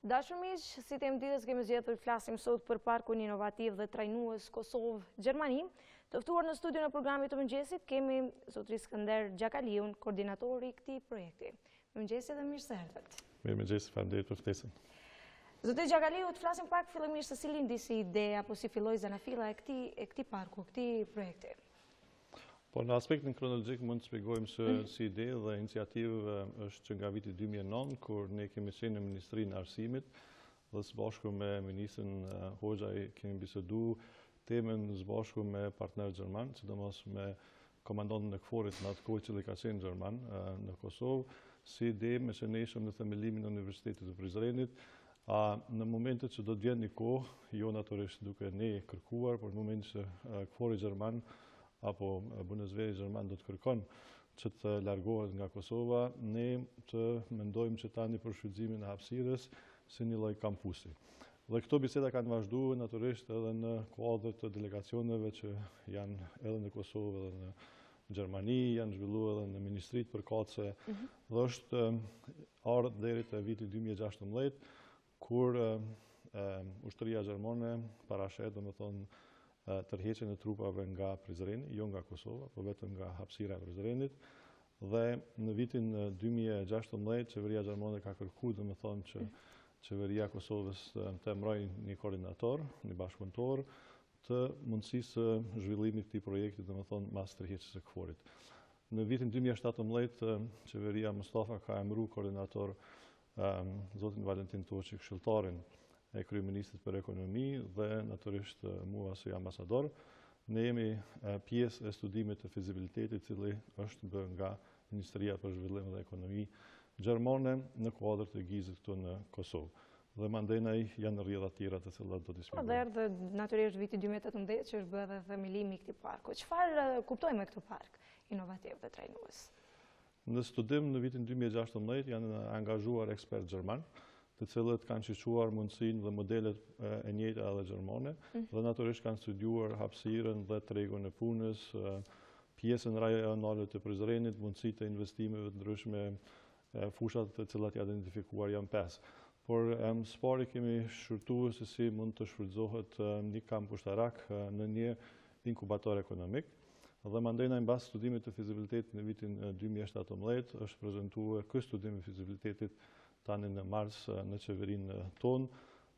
Dashur miq, si temë ditës kemi zgjedhur të flasim sot për parkun inovativ dhe trajnues Kosovë, Gjermani. Të ftuar në studion e programit të Mëngjesit kemi zotrin Skënder Xhakaliun, koordinatori i këtij projekti. Mëngjesit dhe mirë se erdhët. Mëngjesit, faleminderit për ftesën. Zotri Xhakaliu, të flasim pak fillimisht se si lindi si ide apo si filloi zanafilla e këtij parku, këtij projekti. Po në aspektin kronologjik mund të shpjegojmë se si ide dhe iniciativë është që nga viti 2009, kur ne kemi qenë në Ministrinë e Arsimit dhe së bashku me ministrin Hoxha kemi bisedu temën së bashku me partner gjerman, sidomos me komandantën e KFOR-it në atë kohë që ka qenë gjerman në Kosovë, si ide me që ne ishëm në themelimin e Universitetit të Prizrenit. Në momentet që do të vjen një kohë, jo natyrisht duke ne kërkuar, por në momentet që KFOR-i gjerman apo Bundeswehri gjerman do të kërkon që të largohet nga Kosova, ne të mendojmë që tani për shfrytëzimin e hapësirës si një lloj kampusi. Dhe këto biseda kanë vazhduar natyrisht edhe në kuadër të delegacioneve që janë edhe në Kosovë edhe në Gjermani, janë zhvilluar edhe në ministritë përkatëse, dhe është ardhur deri te viti 2016 kur ushtria gjermane parashet, domethënë, tërheqjen e trupave nga Prizreni, jo nga Kosova, por vetëm nga hapësira e Prizrenit. Dhe në vitin 2016 qeveria gjermane ka kërkuar, domethënë, që qeveria e Kosovës të emërojë një koordinator, një bashkëpunëtor të mundësisë së zhvillimit të këtij projekti, domethënë mas tërheqjes së KFOR-it. Në vitin 2017 qeveria Mustafa ka emëruar koordinator zotin Valentin Toçi, këshilltarin e kryeministrit për ekonomi dhe natyrisht mua si ambasador. Ne jemi pjesë e studimit të fizibilitetit, cili është bërë nga Ministria për Zhvillim dhe Ekonomi gjermane në kuadër të gizit këtu në Kosovë. Dhe mandej janë rrjedha tjera të cilat do t'i shpjegoj. Dhe erdhë natyrisht viti 2018 që është bërë dhe themelimi i këtij parku. Çfarë kuptojmë me këtë park inovativ dhe trajnues? Në studim në vitin 2016 janë angazhuar ekspert gjerman, të cilët kanë shiquar mundësinë dhe modelet e njëjta edhe gjermane, dhe natyrisht kanë studiuar hapësirën dhe tregun e punës, pjesën rajonale të Prizrenit, mundësitë e investimeve të ndryshme, fushat të cilat janë identifikuar janë 5. Por së pari kemi shqyrtuar se si mund të shfrytëzohet një kamp ushtarak në një inkubator ekonomik. Dhe mandej në bas studimit të fizibilitetit në vitin 2017 është prezantuar ky studim i fizibilitetit tani në mars në qeverinë tonë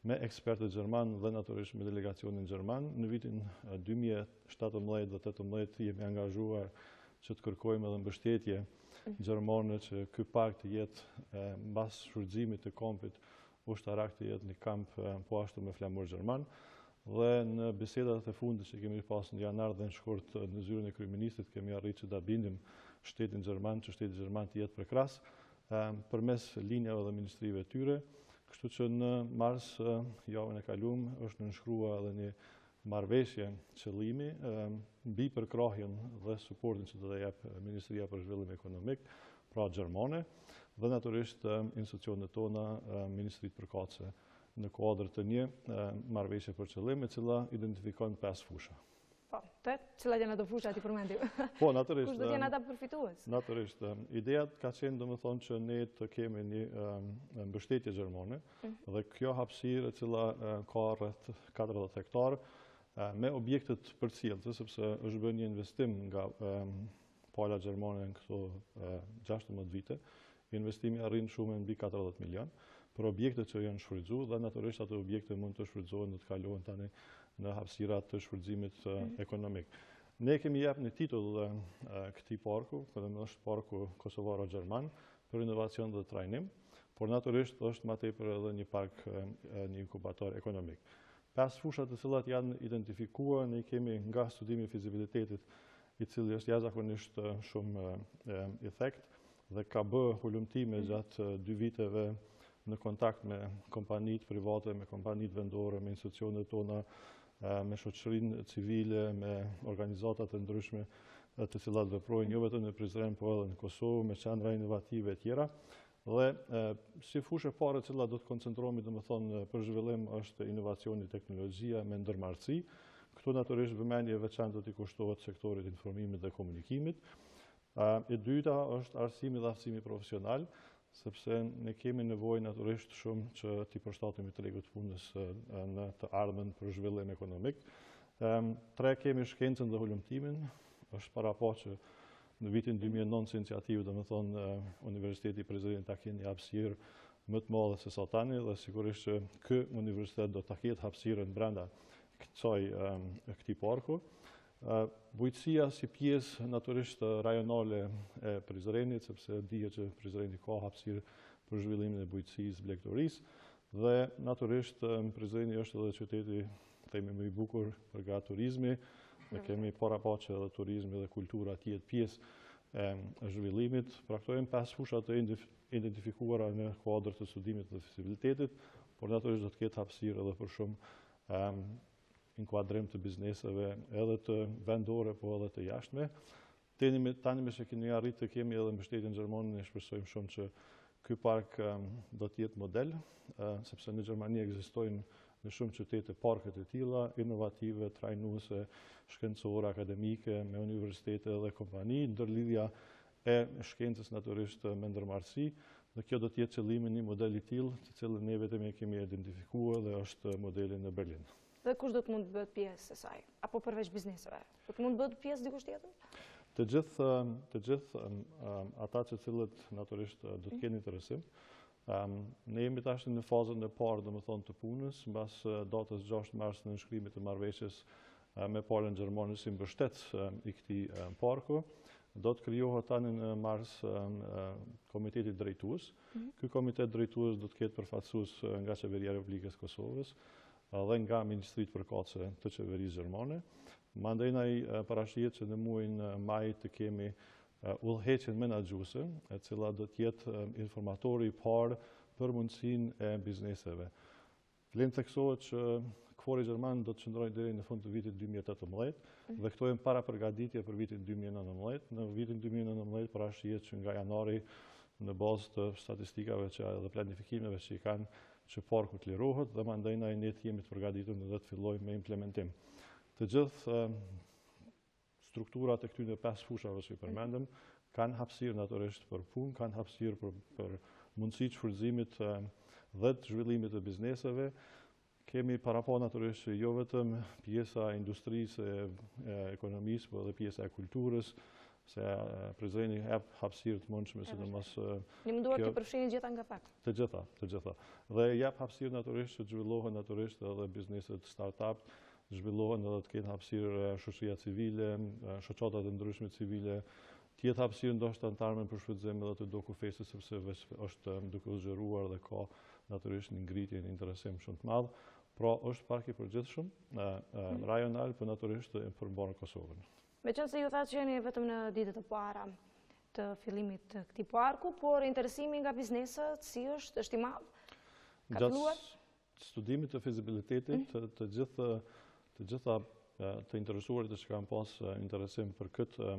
me ekspertët gjerman dhe natyrisht me delegacionin gjerman. Në vitin 2017 dhe 2018 jemi angazhuar që të kërkojmë edhe mbështetje gjermane që ky park të jetë mbas shfrytëzimit të kampit ushtarak të jetë një kamp po ashtu me flamur gjerman. Dhe në bisedat e fundit që kemi pasur në janar dhe në shkurt në zyrën e kryeministrit kemi arritur që ta bindim shtetin gjerman që shteti gjerman të jetë përkras përmes linjave dhe ministrive të tyre. Kështu që në mars javën e kaluar është nënshkruar edhe një marrëveshje qëllimi mbi përkrahjen dhe suportin që do ta jap Ministria për Zhvillim Ekonomik, pra gjermane, dhe natyrisht institucionet tona, ministritë përkatëse, në kuadër të një marrëveshje për qëllim, e cila identifikon 5 fusha. Po, cilat janë ato fushat i përmendim? Po, natyrisht. Kush do të jenë ata përfitues? Natyrisht. Ideja ka qenë domethënë që ne të kemi një mbështetje gjermane dhe kjo hapësirë e cila ka rreth 40 hektar me objektet përcjellse, sepse është bërë një investim nga pala gjermane në këto 16 vite. Investimi arrin shume mbi 40 milion për objekte që janë shfrytzuar dhe natyrisht ato objekte mund të shfrytëzohen dhe të kalohen tani në hapësira të shfrytëzimit ekonomik. Ne kemi jepur një titull këtij parku, që është Parku Kosovaro-Gjerman për inovacion dhe trajnim, por natyrisht është më tepër edhe një park, një inkubator ekonomik. 5 fusha të cilat janë identifikuar, ne kemi nga studimi i fizibilitetit, i cili është jashtëzakonisht shumë i thekët dhe ka bërë hulumtime gjatë 2 viteve në kontakt me kompanitë private, me kompanitë vendore, me institucionet tona, me shoqërinë civile, me organizatat e ndryshme të cilat veprojnë jo vetëm në Prizren, por edhe në Kosovë, me qendra inovative e tjera. Dhe si fushë parë e cila do të koncentrohemi domethënë për zhvillim është inovacioni, teknologjia me ndërmarrësi. Këtu natyrisht vëmendje veçantë do t'i kushtohet sektorit informimit dhe komunikimit. E dyta është arsimi dhe aftësimi profesional sepse ne kemi nevojë natyrisht shumë që t'i përshtatemi tregut punës në të ardhmen për zhvillim ekonomik. Tre, kemi shkencën dhe hulumtimin. Është parapo që në vitin 2009 si iniciativë, domethënë Universiteti President ta kenë një hapësirë më të madhe se sa tani dhe sigurisht që ky universitet do ta ketë hapësirën brenda këtij parku. Bujqësia si pjesë natyrisht rajonale e Prizrenit, sepse dihet që Prizreni ka hapësirë për zhvillimin e bujqësisë, blegtorisë dhe natyrisht Prizreni është edhe qyteti themi më i bukur nga turizmi. Ne kemi parapo që edhe turizmi dhe kultura të jetë pjesë e zhvillimit. Pra këto janë 5 fusha të identifikuara në kuadër të studimit dhe fizibilitetit, por natyrisht do të ketë hapësirë edhe për shumë inkuadrim të bizneseve edhe të vendore, po edhe të jashtme. Tani me që kemi arritë të kemi edhe mbështetjen gjermane, ne shpresojmë shumë që ky park do të jetë model, sepse në Gjermani ekzistojnë në shumë qytete parket e tilla, inovative, trajnuese, shkencore, akademike, me universitete dhe kompani, ndërlidhja e shkencës natyrisht me ndërmarrësi, dhe kjo do të jetë qëllimi një model i tillë, të cilën ne vetëm e kemi identifikuar dhe është modeli në Berlin. Dhe kush do të mund të bëhet pjesë e saj? Apo përveç bizneseve? Do të mund të bëhet pjesë dikush tjetër? Të gjithë ata të cilët natyrisht do të kenë interesim. Ne jemi tash në fazën e parë, domethënë të punës, mbas datës 6 mars në nënshkrimit të marrëveshjes me palën gjermane si mbështetës i këtij parku. Do të krijohet tani në mars komiteti drejtues. Ky komitet drejtues do të ketë përfaqësues nga Qeveria e Republikës së Kosovës dhe nga Ministritë përkatëse të Qeverisë Gjermane. Mandej na i parashihet që në muajin maj të kemi udhëheqjen menaxhuese, e cila do të jetë informatori i parë për mundësinë e bizneseve. Vlen theksohet që KFOR-i gjerman do të qëndrojë deri në fund të vitit 2018 dhe këto janë para përgatitje për vitin 2019. Në vitin 2019 parashihet që nga janari në bazë të statistikave dhe planifikimeve që i kanë që parku të lirohet dhe mandej na ne jemi të përgatitur dhe të fillojmë me implementim. Të gjithë strukturat e këtyre 5 fushave që i përmendëm kanë hapësirë natyrisht për punë, kanë hapësirë për mundësi të shfrytëzimit dhe të zhvillimit të bizneseve. Kemi parapo natyrisht që jo vetëm pjesa e industrisë, e ekonomisë, por edhe pjesa e kulturës, se Prizreni jep hapësirë të mundshme, sidomos ne munduar të përfshihen gjitha nga pak. Të gjitha. Dhe jep hapësirë natyrisht që zhvillohen natyrisht edhe bizneset startup, zhvillohen edhe të kenë hapësirë shoqëria civile, shoqata të ndryshme civile, të jetë hapësirë ndoshta në termen për shfrytëzim edhe të dokufesit, sepse është duke u zgjeruar dhe ka natyrisht një ngritje, një interesim shumë të madh. Pra është park i përgjithshëm, rajonal, por natyrisht për mbarë Kosovën. Meqense ju thatë që jeni vetëm në ditët e para të fillimit të këtij parku, por interesimi nga bizneset si është i madh? Gjatë studimit të fizibilitetit, të gjitha të interesuarit që kanë pas interesim për këtë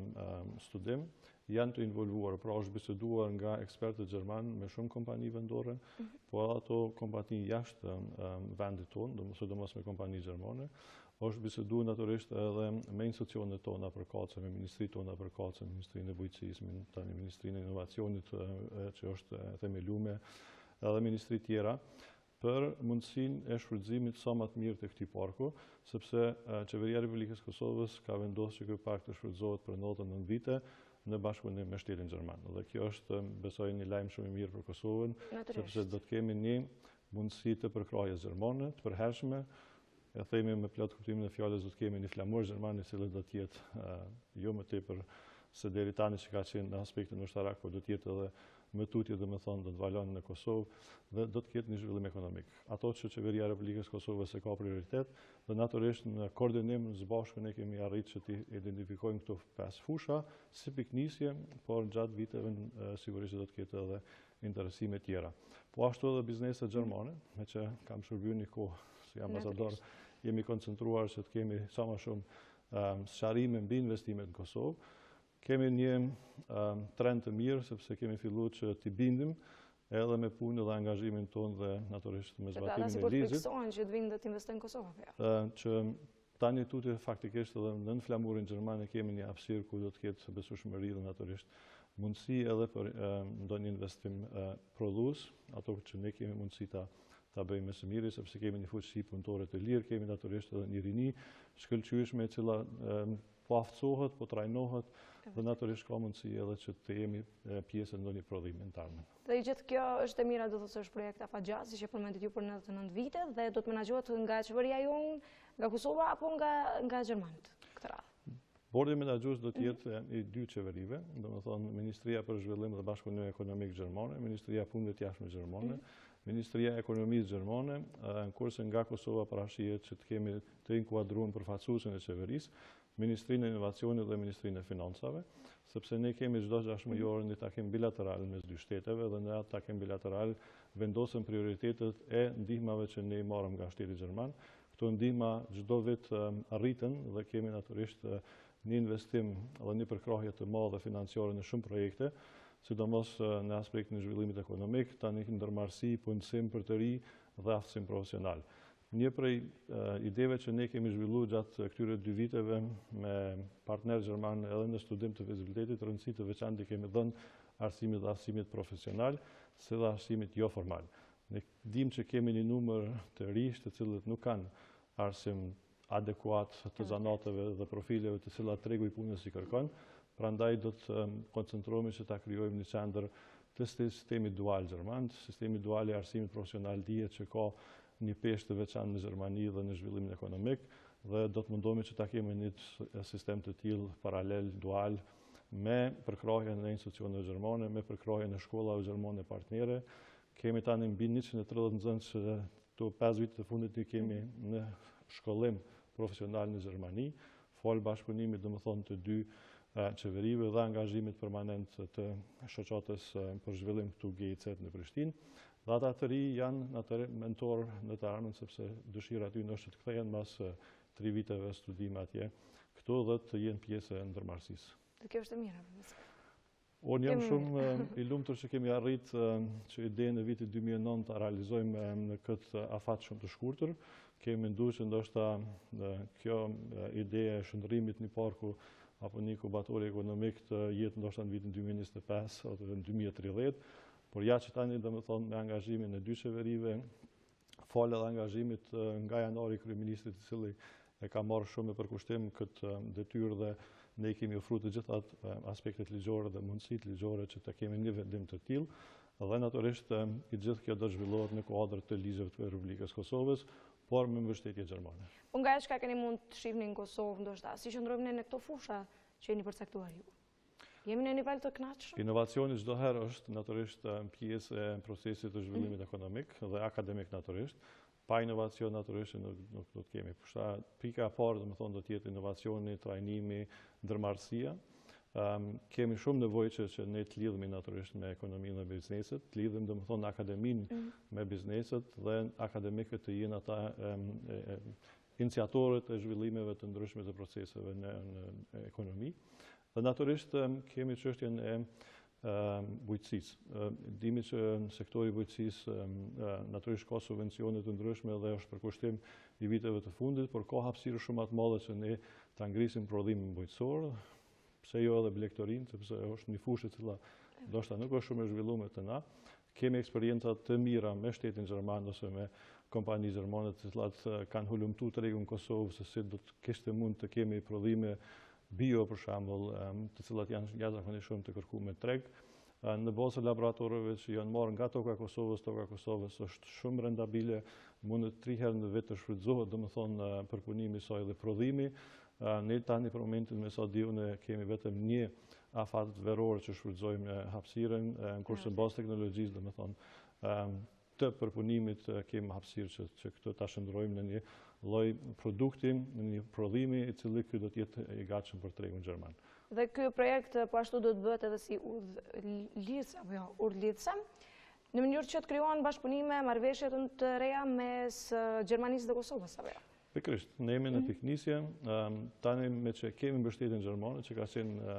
studim janë të involvuar, pra është biseduar nga ekspertët gjermanë me shumë kompani vendore, po ato kompani jashtë vendit tonë, sidomos me kompani gjermane. Është biseduar natyrisht edhe me institucionet tona përkatëse, me ministritë tona përkatëse, Ministrinë e Bujqësisë, tani Ministrinë e Inovacionit që është themeluar, edhe ministri tjera, për mundësinë e shfrytëzimit sa më të mirë të këtij parku, sepse Qeveria e Republikës së Kosovës ka vendosur që ky park të shfrytëzohet për 99 vite në bashkëpunim me shtetin gjerman. Dhe kjo është, besoj, një lajm shumë i mirë për Kosovën, sepse do të kemi një mundësi të përkrahjes gjermane, të përhershme. E themi me plot kuptimin e fjalës, do të kemi një flamur gjerman i cili do të jetë jo më tepër se deri tani që ka qenë në aspektin ushtarak, por do të jetë edhe më tutje, domethënë do të valon në Kosovë dhe do të ketë një zhvillim ekonomik. Ato që Qeveria e Republikës së Kosovës e ka prioritet dhe natyrisht në koordinim së bashku ne kemi arritur që të identifikojmë këto 5 fusha si piknisje, por gjatë viteve sigurisht do të ketë edhe interesime tjera. Po ashtu edhe bizneset gjermane, me që kam shërbyer një kohë si ambasador, jemi koncentruar që të kemi sa më shumë sqarime mbi investimet në Kosovë. Kemi një trend të mirë, sepse kemi filluar që t'i bindim edhe me punë dhe angazhimin tonë dhe natyrisht me zbatimin e ligjit. Fiksohen që të vinë dhe të investojnë në Kosovë. Që tani tutje faktikisht edhe në flamurin gjerman kemi një hapësirë ku do të ketë besueshmëri dhe natyrisht mundësi edhe për ndonjë investim prodhues, ato që ne kemi mundësi ta bëjmë më së miri, sepse kemi një fuqi punëtore të lirë, kemi natyrisht edhe një rini shkëlqyeshme e cila po aftësohet, po trajnohet, dhe natyrisht ka mundësi edhe që të jemi pjesë e ndonjë prodhimi në tarmen. Dhe i gjithë kjo është e mira, do të thotë se është projekt afatgjat, siç e përmendit ju për 99 vite, dhe do të menaxhohet nga qeveria jonë, nga Kosova apo nga Gjermanët këtë radhë? Bordi menaxhues do të jetë i dy qeverive, domethënë Ministria për Zhvillim dhe Bashkëpunim Ekonomik Gjermane, Ministria e Punëve të Jashtme Gjermane, Ministria e Ekonomisë Gjermane, kurse nga Kosova parashihet që të kemi të inkuadruar përfaqësuesin e qeverisë, Ministrinë e Inovacionit dhe Ministrinë e Financave, sepse ne kemi çdo 6 muaj një takim bilateral mes dy shteteve dhe në atë takim bilateral vendosëm prioritetet e ndihmave që ne i marrim nga shteti gjerman. Këto ndihma çdo vit arriten dhe kemi natyrisht një investim dhe një përkrahje të madhe financiare në shumë projekte, sidomos në aspektin e zhvillimit ekonomik, tani ndërmarrësi, punësim për të ri dhe aftësim profesional. Një prej ideve që ne kemi zhvilluar gjatë këtyre 2 viteve me partnerë gjermanë edhe në studim të vizibilitetit, rëndësi të veçantë kemi dhënë arsimit dhe aftësimit profesional, si dhe arsimit jo formal. Ne dimë që kemi një numër të rish të cilët nuk kanë arsim adekuat të zanateve dhe profileve të cilat tregu i punës i kërkon, prandaj do të koncentrohemi që ta krijojmë një qendër të sistemit dual gjerman. Sistemi dual i arsimit profesional dihet që ka një peshë të veçantë në Gjermani dhe në zhvillimin ekonomik dhe do të mundohemi që ta kemi një sistem të tillë paralel dual me përkrahjen e institucioneve gjermane, me përkrahjen e shkollave gjermane partnere. Kemi tani mbi 130 nxënës që këto 5 vite të fundit i kemi në shkollim profesional në Gjermani, fal bashkëpunimit domethënë të dy qeverive dhe angazhimit permanent të shoqatës për zhvillim këtu GIZ në Prishtinë. Dhe ata të ri janë mentor në të armën, sepse dëshira aty është të kthehen pas 3 viteve studime atje, këtu dhe të jenë pjesë e ndërmarrësisë. Dhe kjo është e mira. Unë jam shumë i lumtur që kemi arrit që idenë në vitin 2009 ta realizojmë në këtë afat shumë të shkurtër. Kemi menduar që ndoshta kjo ide e shndërrimit në parku apo një inkubator ekonomik të jetë ndoshta në vitin 2025 ose në 2030. Por ja që tani domethënë me angazhimin e dy qeverive, falë edhe angazhimit nga janari kryeministrit i cili e ka marrë shumë me përkushtim këtë detyrë dhe ne i kemi ofruar të gjitha aspektet ligjore dhe mundësitë ligjore që të kemi një vendim të tillë. Dhe natyrisht i gjithë kjo do të zhvillohet në kuadër të ligjeve të Republikës Kosovës, por me mbështetje gjermane. Nga çka keni mund të shihni në Kosovë ndoshta, si qëndrojmë ne në këto fusha që jeni përcaktuar ju? Jemi në nivel të kënaqshëm? Inovacioni çdo herë është natyrisht pjesë e procesit të zhvillimit ekonomik dhe akademik natyrisht. Pa inovacion natyrisht nuk do të kemi. Pika e parë domethënë do të jetë inovacioni, trajnimi, ndërmarrësia. Kemi shumë nevojë që ne të lidhemi natyrisht me ekonominë dhe bizneset, të lidhemi domethënë akademinë me bizneset dhe akademikët të jenë ata iniciatorët e zhvillimeve të ndryshme të proceseve në ekonomi. Dhe natyrisht kemi çështjen e bujqësisë. Dimi që në sektori bujqësisë natyrisht ka subvencione të ndryshme dhe është përkushtim i viteve të fundit, por ka hapësirë shumë të madhe që ne ta ngrisim prodhimin bujqësor, pse jo edhe blektorin, sepse është një fushë e cila ndoshta nuk është shumë e zhvilluar të na. Kemi eksperienca të mira me shtetin gjerman ose me kompani gjermane të cilat kanë hulumtuar tregun Kosovë se si do të kishte mund të kemi prodhime bio për shembull, të cilat janë jashtëzakonisht shumë të kërkuar me treg. Në bazë laboratorëve që janë marrë nga toka e Kosovës është shumë rendabile, mund 3 herë në vit të shfrytëzohet domethënë përpunimi i saj dhe prodhimi. Ne tani për momentin me sa diu ne kemi vetëm një afat veror që shfrytëzojmë hapësirën, kurse në bazë teknologjisë domethënë të përpunimit kemi hapësirë që këtë ta shndrojmë në një lloj produkti, në një prodhimi i cili ky do të jetë i gatshëm për tregun gjerman. Dhe ky projekt po ashtu do të bëhet edhe si udhëlidhës apo jo, udhëlidhse, në mënyrë që të krijohen bashkëpunime, marrëveshje të reja mes Gjermanisë dhe Kosovës apo jo? Pikërisht, ne jemi në piknisje, tani me që kemi mbështetjen gjermane, që ka qenë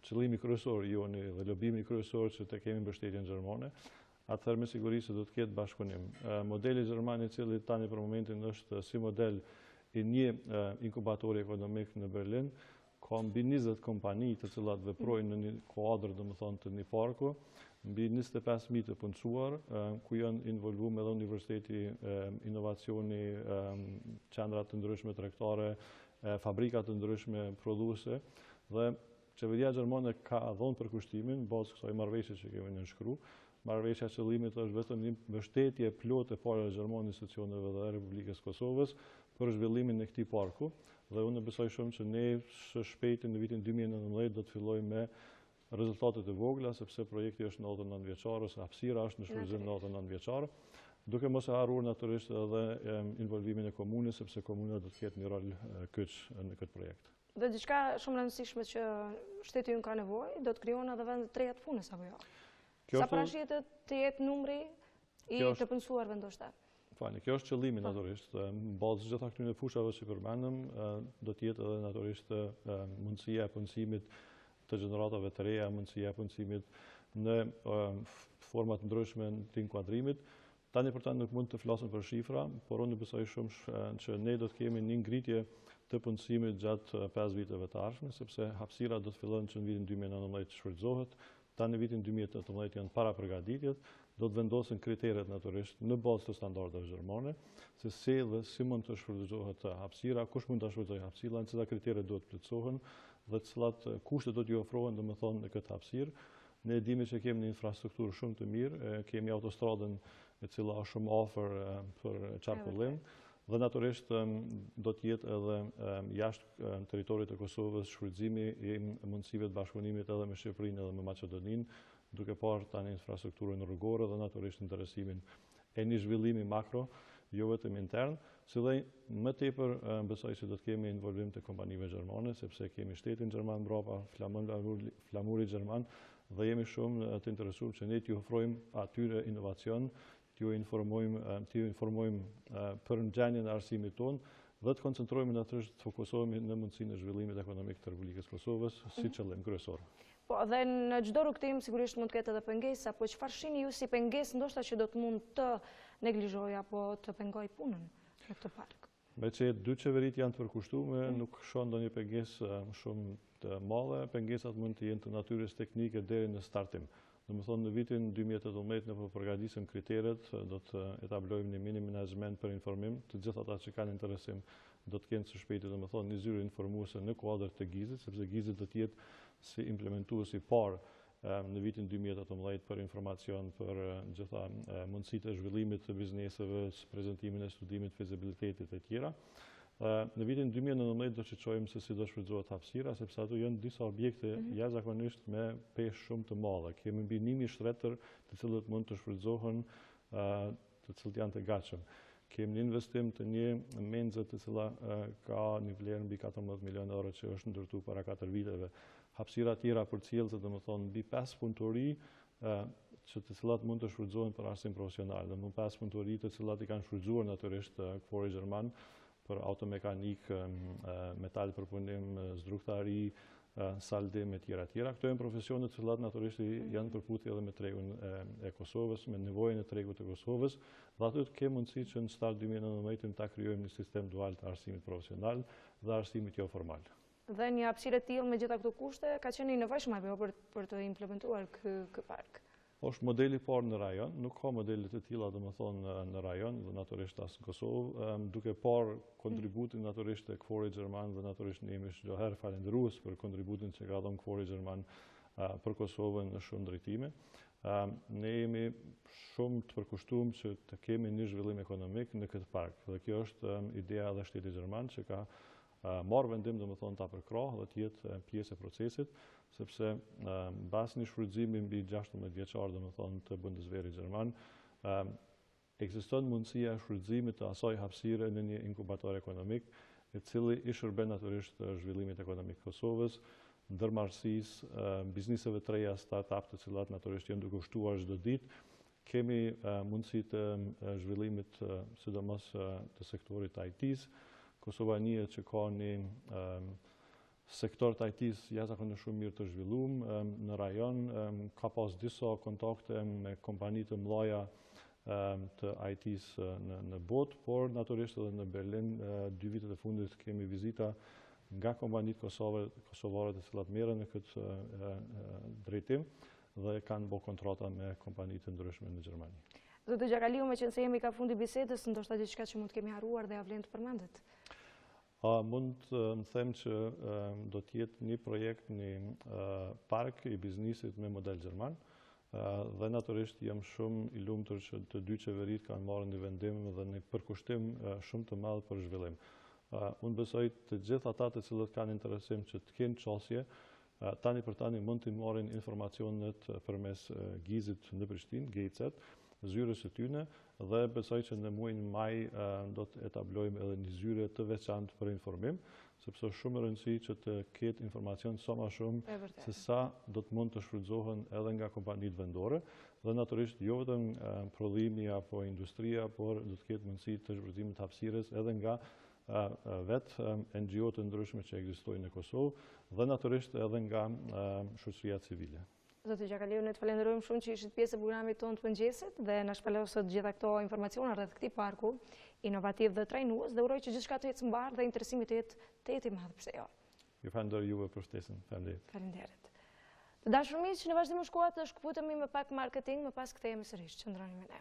qëllimi kryesor i joni dhe lobimi kryesor që të kemi mbështetjen gjermane, atëherë me siguri se do të ketë bashkëpunim. Modeli gjerman i cili tani për momentin është si model i një inkubatori ekonomik në Berlin, ka mbi 20 kompani të cilat veprojnë në një kuadër, domethënë, të një parku, mbi 25.000 të punësuar, ku janë involvuar edhe Universiteti Inovacioni, qendra të ndryshme tregtare, fabrika të ndryshme prodhuese, dhe qeveria gjermane ka dhënë përkushtimin bazë kësaj marrëveshje që kemi nënshkruar. Marrëveshja e qëllimit është vetëm një mbështetje plotë e parë e Gjermanisë, institucioneve dhe Republikës Kosovës për zhvillimin e këtij parku, dhe unë besoj shumë që ne së shpejti në vitin 2019 do të fillojmë me rezultatet e vogla, sepse projekti është 99 vjeçar ose hapësira është në shfrytëzim 99 vjeçar, duke mos e harruar natyrisht edhe involvimin e komunës, sepse komuna do të ketë një rol kyç në këtë projekt. Dhe diçka shumë rëndësishme që shteti ynë ka nevojë, do të krijohen edhe vende të reja të punës apo jo? Sa parashitet të jetë numri i të punësuarve ndoshta? Kjo është qëllimi natyrisht. Në bazë gjitha këtyre fushave që përmendëm, do të jetë edhe natyrisht mundësia e punësimit të gjeneratave të reja, mundësia e punësimit në forma të ndryshme të inkuadrimit. Tani për ta nuk mund të flasim për shifra, por unë besoj shumë që ne do të kemi një ngritje të punësimit gjatë 5 viteve të ardhshme, sepse hapësira do të fillojnë që në vitin 2019 të shfrytëzohet, tani në vitin 2018 janë para përgatitjet, do të vendosen kriteret natyrisht në bazë të standardeve gjermane, se si dhe si mund të shfrytëzohet hapësira, kush mund ta shfrytëzojë hapësirën, cilat kriteret duhet plotësohen dhe cilat kushte do t'i ofrohen domethënë në këtë hapësirë. Ne dimi që kemi një infrastrukturë shumë të mirë, kemi autostradën e cila është shumë afër për qarkullim, dhe natyrisht do të jetë edhe jashtë territorit të Kosovës shfrytëzimi i mundësive të bashkëpunimit edhe me Shqipërinë edhe me Maqedoninë, duke parë tani infrastrukturën rrugore dhe natyrisht interesimin e një zhvillimi makro, jo vetëm intern, si dhe më tepër besoj se do të kemi involvim të kompanive gjermane, sepse kemi shtetin gjerman brapa, flamuri gjerman, dhe jemi shumë të interesuar që ne t'ju ofrojmë atyre inovacion, t'ju informojmë për ngjanjen e arsimit tonë dhe të koncentrohemi natyrisht të fokusohemi në mundësinë e zhvillimit ekonomik të Republikës Kosovës si qëllim kryesor. Po, dhe në çdo rrugtim sigurisht mund të ketë edhe pengesa, po çfarë shihni ju si pengesë ndoshta që do të mund të neglizhojë apo të pengojë punën në këtë park? Me që dy qeverit janë të përkushtuar, nuk shoh ndonjë pengesë shumë të madhe. Pengesat mund të jenë të natyrës teknike deri në startim. Domethënë në vitin 2018 ne po përgatisim kriteret, do të etablojmë një mini menaxhment për informim, të gjithë ata që kanë interesim do të kenë së shpejti domethënë një zyrë informuese në kuadër të GIZ-it, sepse GIZ-it do të jetë si implementues i parë në vitin 2018 për informacion për gjitha mundësitë e zhvillimit të bizneseve, prezantimin e studimit, fezibilitetit e tjera. Në vitin 2019 do të shohim se si do shfrytëzohet hapësira, sepse ato janë disa objekte jashtëzakonisht me peshë shumë të madhe. Kemi mbi 1000 shtretër të cilët mund të shfrytëzohen, të cilët janë të gatshëm. Kemi një investim të një menxe të cila ka një vlerë mbi 14 milionë euro që është ndërtuar para 4 viteve. Hapësira tjera për cilëse, domethënë mbi 5 punëtori që të cilat mund të shfrytëzohen për arsim profesional, dhe mund 5 punëtori të cilat i kanë shfrytëzuar natyrisht kvori gjerman për automekanik, metal përpunim, zdrugtari, saldim e tjera. Këto janë profesione të cilat natyrisht janë përputhje edhe me tregun e Kosovës, me nevojën e tregut të Kosovës, dhe aty kemi mundësi që në start 2019 ta krijojmë një sistem dual të arsimit profesional dhe arsimit jo formal. Dhe një hapësirë e tillë me gjitha këto kushte ka qenë i nevojshme apo për të implementuar ky park? Është modeli parë në rajon, nuk ka modele të tilla domethënë në rajon dhe natyrisht as në Kosovë, duke parë kontributin natyrisht të kforit gjerman dhe natyrisht ne jemi çdoherë falendërues për kontributin që ka dhënë kfori gjerman për Kosovën në shumë drejtime. Ne jemi shumë të përkushtuar që të kemi një zhvillim ekonomik në këtë park. Dhe kjo është ideja edhe shtetit gjerman që ka marrë vendim domethënë ta përkrahë dhe të jetë pjesë e procesit, sepse mbas një shfrytëzimi mbi 16 vjeçar domethënë të Bundeswehrit gjerman, ekziston mundësia e shfrytëzimit të asaj hapësire në një inkubator ekonomik, i cili i shërben natyrisht zhvillimit ekonomik të Kosovës, ndërmarrësisë, bizneseve të reja, start-up të cilat natyrisht janë duke shtuar çdo ditë. Kemi mundësi të zhvillimit sidomos të sektorit të IT-s. Kosova njëhet që ka një sektor të IT-s jashtëzakonisht shumë mirë të zhvilluar në rajon, ka pas disa kontakte me kompani të mëdha të IT-s në botë, por natyrisht edhe në Berlin 2 vitet e fundit kemi vizita nga kompanitë kosovare të cilat merren në këtë drejtim dhe kanë bërë kontrata me kompani të ndryshme në Gjermani. Zotë Xhakaliu, me qenë se jemi ka fundi bisedës, ndoshta diçka që mund të kemi harruar dhe ja vlen të përmendet? Mund të them që do të jetë një projekt, një park i biznisit me model gjerman, dhe natyrisht jam shumë i lumtur që të dy qeverit kanë marrë një vendim dhe një përkushtim shumë të madh për zhvillim. Unë besoj të gjithë ata të cilët kanë interesim që të kenë çështje, tani për tani mund të marrin informacionet përmes gizit në Prishtinë, GZ, zyrës së tyre, dhe besoj që në muajin maj do të etablojmë edhe një zyre të veçantë për informim, sepse është shumë e rëndësishme që të ketë informacion sa më shumë se sa do të mund të shfrytëzohen edhe nga kompanitë vendore, dhe natyrisht jo vetëm prodhimi apo industria, por do të ketë mundësi të shfrytëzimit të hapësirës edhe nga vetë NGO të ndryshme që ekzistojnë në Kosovë, dhe natyrisht edhe nga shoqëria civile. Zotë Xhakaliu, ne të falenderojmë shumë që ishit pjesë e programit tonë të mëngjesit dhe na shpalosët gjitha këto informacione rreth këtij parku inovativ dhe trajnues, dhe uroj që gjithçka të jetë mbar dhe interesimi të jetë i madh, pse jo. Ju falenderoj juve për ftesën. Faleminderit. Të dashur miq, në vazhdim të shkuat të shkëputemi me pak marketing, më pas kthehemi sërish. Qëndroni me ne.